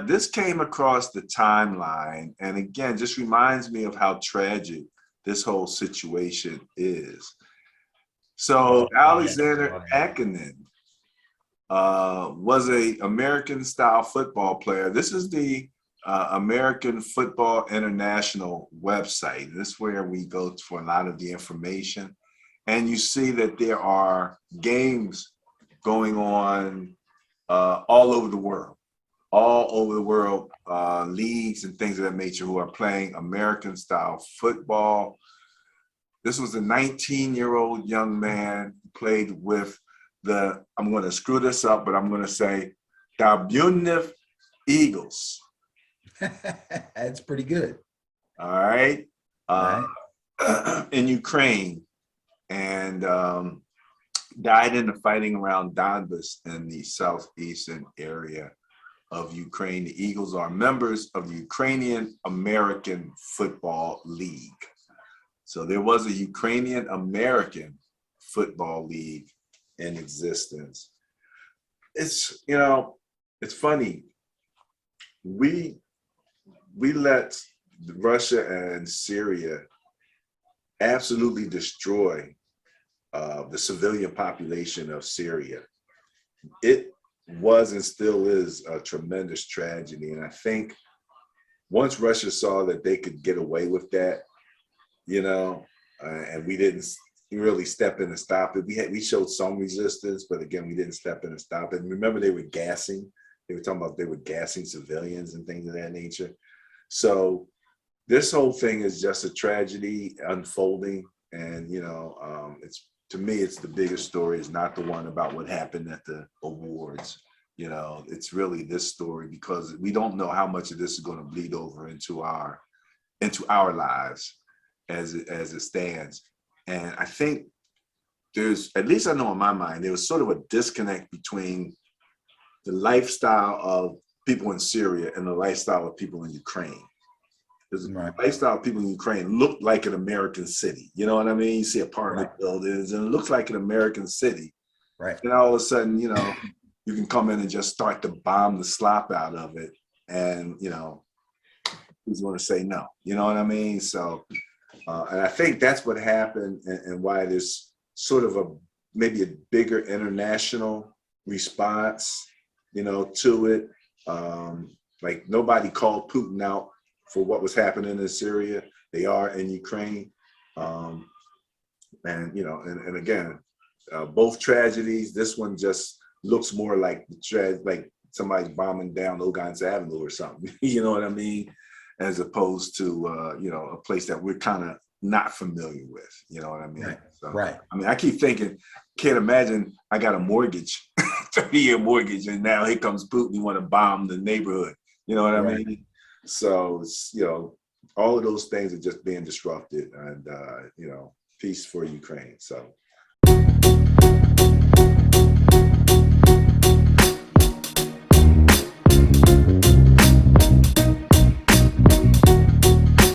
this came across the timeline, and again, just reminds me of how tragic this whole situation is. So Alexander Akinin was a American-style football player. This is the American Football International website. This is where we go for a lot of the information. And you see that there are games going on all over the world, leagues and things of that nature who are playing American-style football. This was a 19-year-old young man who played with the, I'm going to screw this up, but I'm going to say BBF Eagles. That's pretty good. All right. In Ukraine, and died in the fighting around Donbas in the southeastern area of Ukraine. The Eagles are members of the Ukrainian American Football League. So there was a Ukrainian American Football League in existence. It's, you know, it's funny. We let Russia and Syria absolutely destroy the civilian population of Syria. It was and still is a tremendous tragedy. And I think once Russia saw that they could get away with that, you know, and we didn't really step in and stop it. We showed some resistance, but again, we didn't step in and stop it. And remember, they were gassing. They were talking about they were gassing civilians and things of that nature. So this whole thing is just a tragedy unfolding. And, you know, it's, to me, it's the biggest story. It's not the one about what happened at the awards. You know, it's really this story, because we don't know how much of this is going to bleed over into our lives as it stands. And I think there's, at least I know in my mind, there was sort of a disconnect between the lifestyle of people in Syria and the lifestyle of people in Ukraine. Because the lifestyle of people in Ukraine looked like an American city. You know what I mean? You see apartment buildings and it looks like an American city. Right. And all of a sudden, you know, you can come in and just start to bomb the slop out of it. And, you know, who's going to say no? You know what I mean? So, and I think that's what happened, and why there's sort of maybe a bigger international response, you know, to it. Like nobody called Putin out for what was happening in Syria. They are in Ukraine. And, you know, and again, both tragedies. This one just looks more like like somebody bombing down Ogan's Avenue or something. You know what I mean? As opposed to, you know, a place that we're kind of not familiar with. You know what I mean? Right. So, Right. I mean, I keep thinking, can't imagine I got a mortgage, 30-year mortgage, and now here comes Putin, you want to bomb the neighborhood. You know what I mean? So, it's, you know, all of those things are just being disrupted, and, you know, peace for Ukraine. So.